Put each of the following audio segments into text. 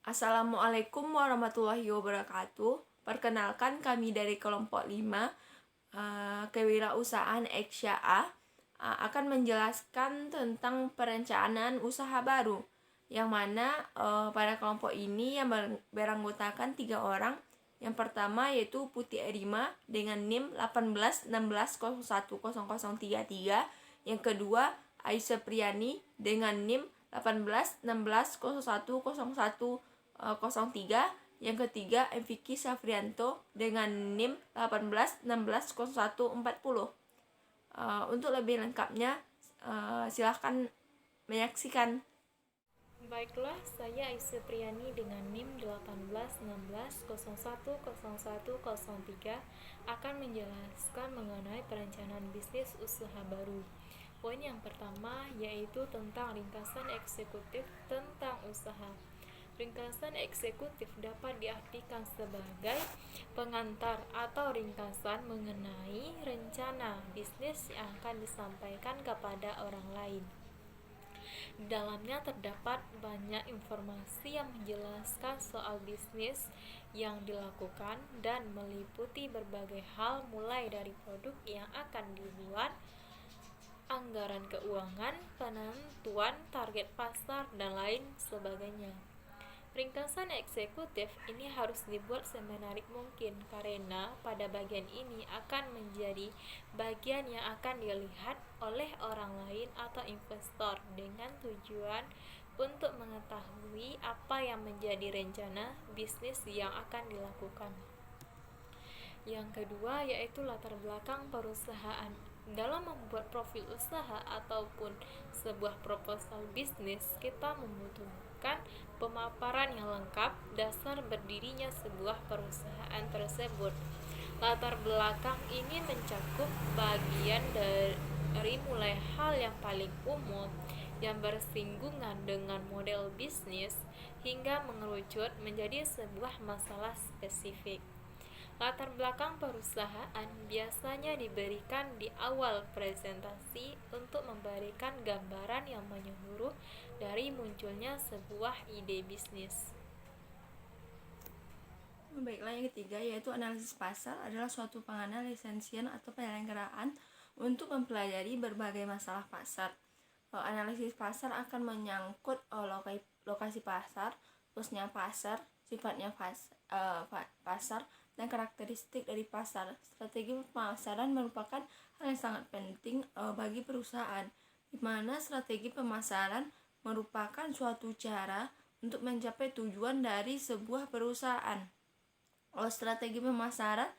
Assalamualaikum warahmatullahi wabarakatuh. Perkenalkan kami dari kelompok 5 Kewirausahaan Eksya A akan menjelaskan tentang perencanaan usaha baru, yang mana pada kelompok ini yang beranggotakan 3 orang. Yang pertama yaitu Putih Erima dengan NIM 1816010033. Yang kedua Aisyah Priani dengan NIM 1816010103. Yang ketiga Vicky Safrianto dengan NIM 18160140. Untuk lebih lengkapnya silahkan menyaksikan. Baiklah, saya Aisyah Priani dengan NIM 1816010103 akan menjelaskan mengenai perencanaan bisnis usaha baru. Poin yang pertama yaitu tentang ringkasan eksekutif tentang usaha. Ringkasan eksekutif dapat diartikan sebagai pengantar atau ringkasan mengenai rencana bisnis yang akan disampaikan kepada orang lain. Di dalamnya terdapat banyak informasi yang menjelaskan soal bisnis yang dilakukan dan meliputi berbagai hal mulai dari produk yang akan dibuat, anggaran keuangan, penentuan target pasar, dan lain sebagainya. Ringkasan eksekutif ini harus dibuat semenarik mungkin karena pada bagian ini akan menjadi bagian yang akan dilihat oleh orang lain atau investor dengan tujuan untuk mengetahui apa yang menjadi rencana bisnis yang akan dilakukan. Yang kedua yaitu latar belakang perusahaan. Dalam membuat profil usaha ataupun sebuah proposal bisnis, kita membutuhkan pemaparan yang lengkap dasar berdirinya sebuah perusahaan tersebut. Latar belakang ini mencakup bagian dari mulai hal yang paling umum yang bersinggungan dengan model bisnis hingga mengerucut menjadi sebuah masalah spesifik. Latar belakang perusahaan biasanya diberikan di awal presentasi untuk memberikan gambaran yang menyeluruh dari munculnya sebuah ide bisnis. Baiklah, yang ketiga yaitu analisis pasar adalah suatu penganalisian atau penyelenggaraan untuk mempelajari berbagai masalah pasar. Analisis pasar akan menyangkut lokasi pasar, luasnya pasar, sifatnya pasar, dan karakteristik dari pasar. Strategi pemasaran merupakan hal yang sangat penting bagi perusahaan, di mana strategi pemasaran merupakan suatu cara untuk mencapai tujuan dari sebuah perusahaan. Strategi pemasaran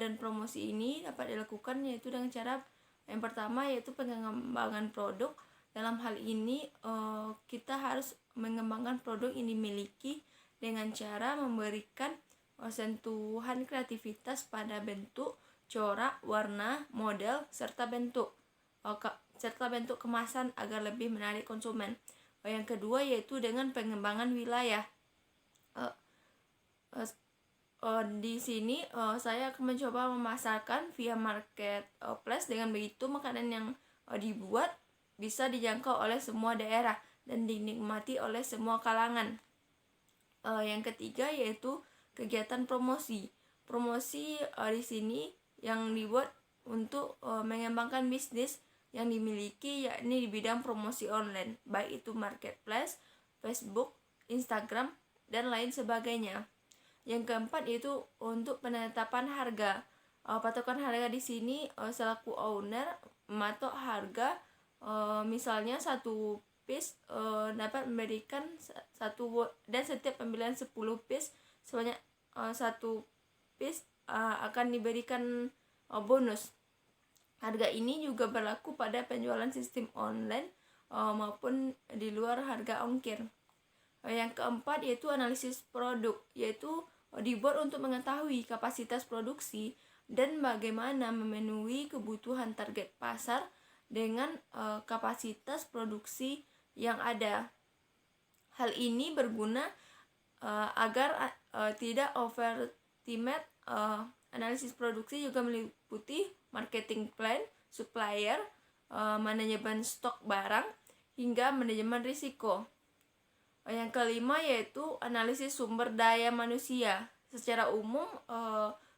dan promosi ini dapat dilakukan yaitu dengan cara yang pertama yaitu pengembangan produk. Dalam hal ini kita harus mengembangkan produk yang dimiliki dengan cara memberikan sentuhan kreativitas pada bentuk, corak, warna, model, serta bentuk kemasan agar lebih menarik konsumen. Yang kedua yaitu dengan pengembangan wilayah. Di sini saya akan mencoba memasarkan via marketplace. Dengan begitu makanan yang dibuat bisa dijangkau oleh semua daerah dan dinikmati oleh semua kalangan. Yang ketiga yaitu kegiatan promosi. Promosi di sini yang dibuat untuk mengembangkan bisnis yang dimiliki, yakni di bidang promosi online, baik itu marketplace, Facebook, Instagram, dan lain sebagainya. Yang keempat yaitu untuk penetapan harga. Patokan harga di sini selaku owner mematok harga, misalnya satu piece dapat memberikan satu, dan setiap pembelian 10 piece sebanyak satu piece akan diberikan bonus. Harga ini juga berlaku pada penjualan sistem online maupun di luar harga ongkir. Yang keempat yaitu analisis produk, yaitu dibuat untuk mengetahui kapasitas produksi dan bagaimana memenuhi kebutuhan target pasar dengan kapasitas produksi yang ada. Hal ini berguna agar tidak overestimate. Analisis produksi juga meliputi marketing plan, supplier, manajemen stok barang, hingga manajemen risiko. Yang kelima yaitu analisis sumber daya manusia. Secara umum,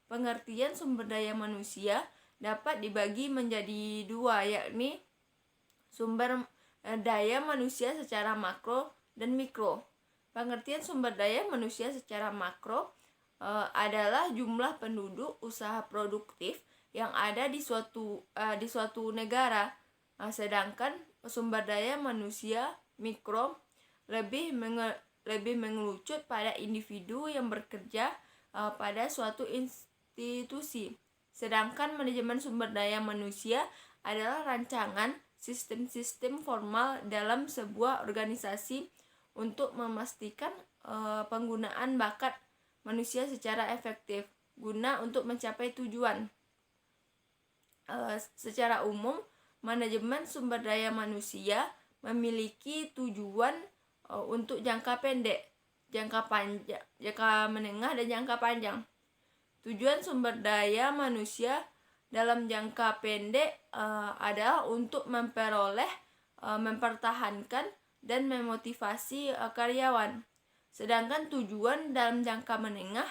pengertian sumber daya manusia dapat dibagi menjadi dua, yakni sumber daya manusia secara makro dan mikro. Pengertian sumber daya manusia secara makro adalah jumlah penduduk usaha produktif yang ada di suatu negara. Sedangkan sumber daya manusia mikro lebih mengerucut pada individu yang bekerja pada suatu institusi. Sedangkan manajemen sumber daya manusia adalah rancangan sistem-sistem formal dalam sebuah organisasi untuk memastikan penggunaan bakat manusia secara efektif guna untuk mencapai tujuan. Secara umum, manajemen sumber daya manusia memiliki tujuan untuk jangka pendek, jangka menengah, dan jangka panjang. Tujuan sumber daya manusia dalam jangka pendek adalah untuk memperoleh, mempertahankan, dan memotivasi karyawan. Sedangkan tujuan dalam jangka menengah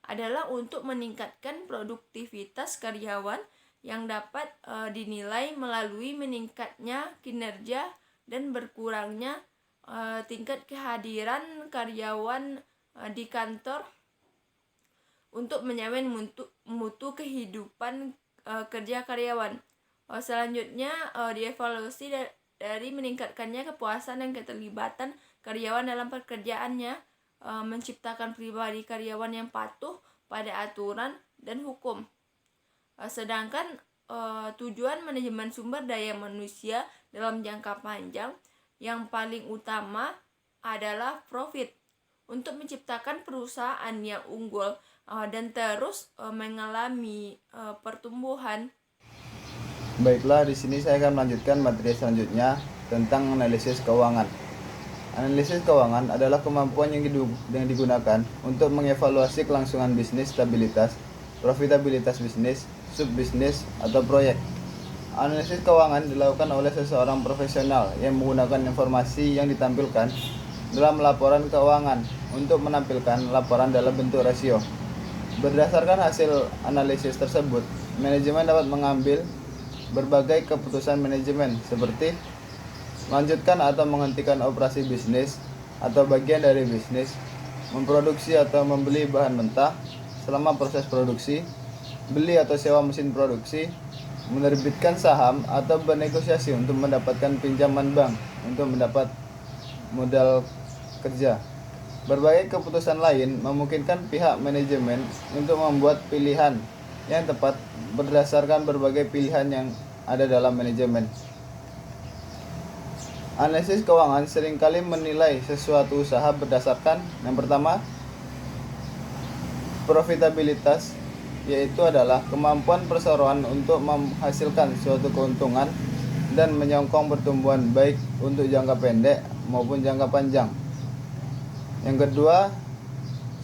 adalah untuk meningkatkan produktivitas karyawan yang dapat dinilai melalui meningkatnya kinerja dan berkurangnya tingkat kehadiran karyawan di kantor untuk menjamin mutu kehidupan kerja karyawan. Selanjutnya dievaluasi dari meningkatkannya kepuasan dan keterlibatan karyawan dalam pekerjaannya, menciptakan pribadi karyawan yang patuh pada aturan dan hukum. Sedangkan tujuan manajemen sumber daya manusia dalam jangka panjang yang paling utama adalah profit, untuk menciptakan perusahaan yang unggul dan terus mengalami pertumbuhan. Baiklah, di sini saya akan melanjutkan materi selanjutnya tentang analisis keuangan. Analisis keuangan adalah kemampuan yang digunakan untuk mengevaluasi kelangsungan bisnis, stabilitas, profitabilitas bisnis, subbisnis, atau proyek. Analisis keuangan dilakukan oleh seseorang profesional yang menggunakan informasi yang ditampilkan dalam laporan keuangan untuk menampilkan laporan dalam bentuk rasio. Berdasarkan hasil analisis tersebut, manajemen dapat mengambil berbagai keputusan manajemen seperti melanjutkan atau menghentikan operasi bisnis atau bagian dari bisnis, memproduksi atau membeli bahan mentah selama proses produksi, beli atau sewa mesin produksi, menerbitkan saham atau bernegosiasi untuk mendapatkan pinjaman bank untuk mendapat modal kerja. Berbagai keputusan lain memungkinkan pihak manajemen untuk membuat pilihan yang tepat berdasarkan berbagai pilihan yang ada dalam manajemen. Analisis keuangan seringkali menilai sesuatu usaha berdasarkan yang pertama, profitabilitas, yaitu adalah kemampuan perseroan untuk menghasilkan suatu keuntungan dan menyokong pertumbuhan baik untuk jangka pendek maupun jangka panjang. Yang kedua,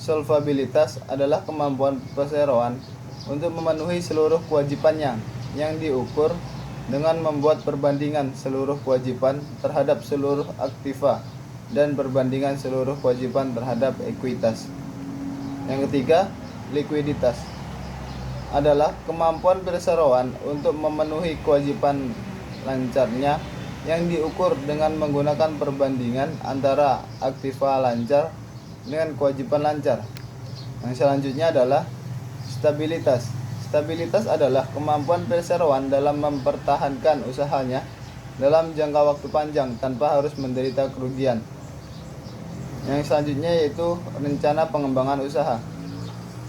solvabilitas adalah kemampuan perseroan untuk memenuhi seluruh kewajibannya yang diukur dengan membuat perbandingan seluruh kewajiban terhadap seluruh aktiva dan perbandingan seluruh kewajiban terhadap ekuitas. Yang ketiga, likuiditas adalah kemampuan perseroan untuk memenuhi kewajiban lancarnya yang diukur dengan menggunakan perbandingan antara aktiva lancar dengan kewajiban lancar. Yang selanjutnya adalah stabilitas. Stabilitas adalah kemampuan perseroan dalam mempertahankan usahanya dalam jangka waktu panjang tanpa harus menderita kerugian. Yang selanjutnya yaitu rencana pengembangan usaha.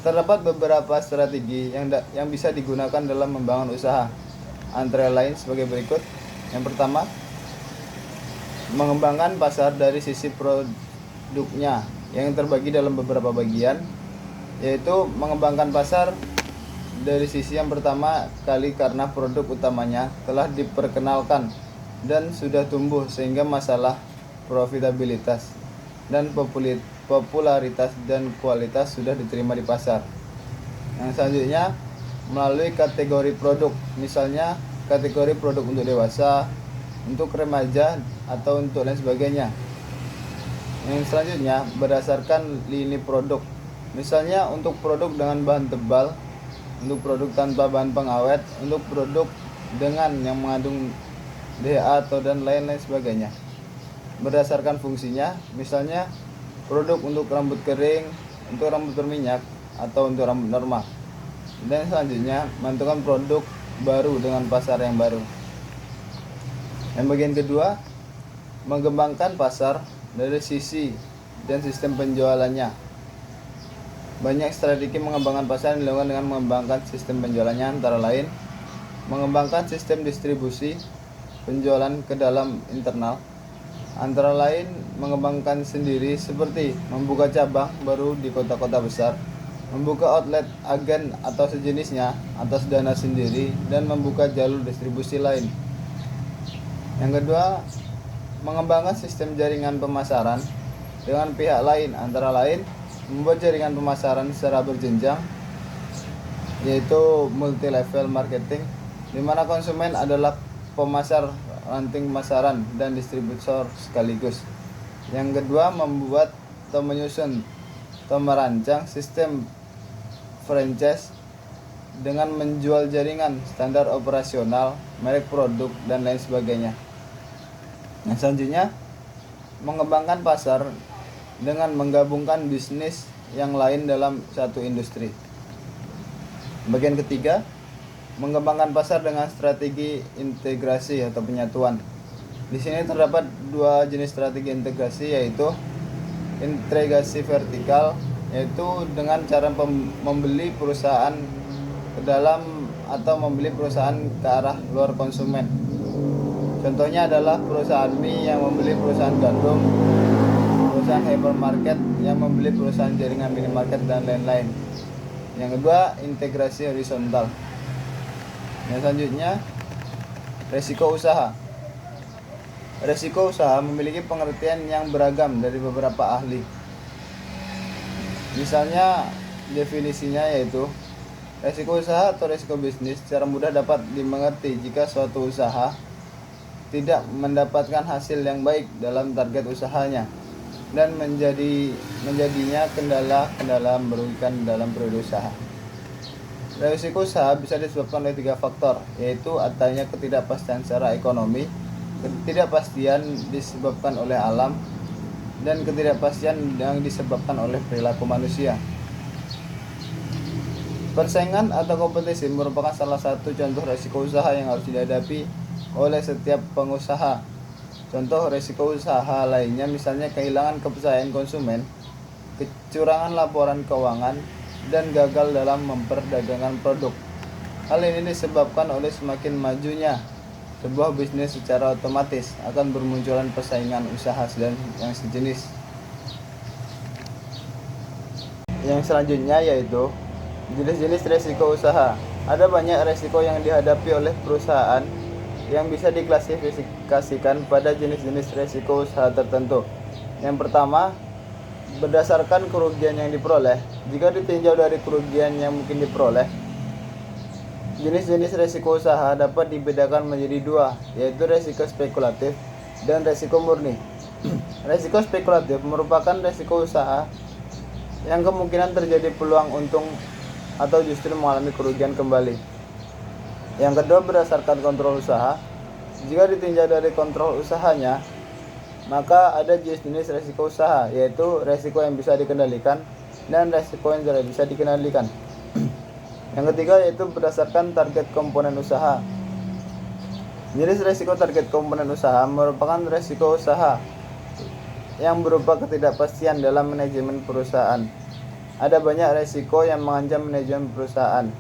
Terdapat beberapa strategi yang bisa digunakan dalam membangun usaha, antara lain sebagai berikut. Yang pertama, mengembangkan pasar dari sisi produknya yang terbagi dalam beberapa bagian, yaitu mengembangkan pasar dari sisi yang pertama kali karena produk utamanya telah diperkenalkan dan sudah tumbuh sehingga masalah profitabilitas dan popularitas dan kualitas sudah diterima di pasar. Yang selanjutnya melalui kategori produk, misalnya kategori produk untuk dewasa, untuk remaja, atau untuk lain sebagainya. Yang selanjutnya berdasarkan lini produk. Misalnya untuk produk dengan bahan tebal, untuk produk tanpa bahan pengawet, untuk produk dengan yang mengandung DHA atau dan lain-lain sebagainya. Berdasarkan fungsinya, misalnya produk untuk rambut kering, untuk rambut berminyak, atau untuk rambut normal. Dan selanjutnya menentukan produk baru dengan pasar yang baru. Yang bagian kedua, mengembangkan pasar dari sisi dan sistem penjualannya. Banyak strategi mengembangkan pasar yang dilakukan dengan mengembangkan sistem penjualannya, antara lain mengembangkan sistem distribusi penjualan ke dalam internal, antara lain mengembangkan sendiri seperti membuka cabang baru di kota-kota besar, membuka outlet agen atau sejenisnya atas dana sendiri, dan membuka jalur distribusi lain. Yang kedua, mengembangkan sistem jaringan pemasaran dengan pihak lain, antara lain membuat jaringan pemasaran secara berjenjang, yaitu multi level marketing, di mana konsumen adalah pemasar, ranting pemasaran, dan distributor sekaligus. Yang kedua, membuat atau menyusun atau merancang sistem franchise dengan menjual jaringan, standar operasional, merek produk, dan lain sebagainya. Yang selanjutnya, mengembangkan pasar dengan menggabungkan bisnis yang lain dalam satu industri. Bagian ketiga, mengembangkan pasar dengan strategi integrasi atau penyatuan. Di sini terdapat dua jenis strategi integrasi, yaitu integrasi vertikal, yaitu dengan cara membeli perusahaan ke dalam atau membeli perusahaan ke arah luar konsumen. Contohnya adalah perusahaan mie yang membeli perusahaan gandum, perusahaan hypermarket yang membeli perusahaan jaringan minimarket, dan lain-lain. Yang kedua, integrasi horizontal. Yang selanjutnya, resiko usaha. Resiko usaha memiliki pengertian yang beragam dari beberapa ahli. Misalnya, definisinya yaitu resiko usaha atau resiko bisnis secara mudah dapat dimengerti jika suatu usaha tidak mendapatkan hasil yang baik dalam target usahanya dan menjadinya kendala merugikan dalam periode usaha. Risiko usaha bisa disebabkan oleh 3 faktor, yaitu adanya ketidakpastian secara ekonomi, ketidakpastian disebabkan oleh alam, dan ketidakpastian yang disebabkan oleh perilaku manusia. Persaingan atau kompetisi merupakan salah satu contoh risiko usaha yang harus dihadapi oleh setiap pengusaha. Contoh risiko usaha lainnya misalnya kehilangan kepercayaan konsumen, kecurangan laporan keuangan, dan gagal dalam memperdagangkan produk. Hal ini disebabkan oleh semakin majunya sebuah bisnis, secara otomatis akan bermunculan persaingan usaha dan yang sejenis. Yang selanjutnya yaitu jenis-jenis risiko usaha. Ada banyak risiko yang dihadapi oleh perusahaan yang bisa diklasifikasikan pada jenis-jenis risiko usaha tertentu. Yang pertama, berdasarkan kerugian yang diperoleh. Jika ditinjau dari kerugian yang mungkin diperoleh, jenis-jenis risiko usaha dapat dibedakan menjadi 2, yaitu risiko spekulatif dan risiko murni. Risiko spekulatif merupakan risiko usaha yang kemungkinan terjadi peluang untung atau justru mengalami kerugian kembali. Yang kedua, berdasarkan kontrol usaha. Jika ditinjau dari kontrol usahanya, maka ada jenis risiko usaha, yaitu risiko yang bisa dikendalikan dan risiko yang tidak bisa dikendalikan. Yang ketiga yaitu berdasarkan target komponen usaha. Jenis risiko target komponen usaha merupakan risiko usaha yang berupa ketidakpastian dalam manajemen perusahaan. Ada banyak risiko yang mengancam manajemen perusahaan.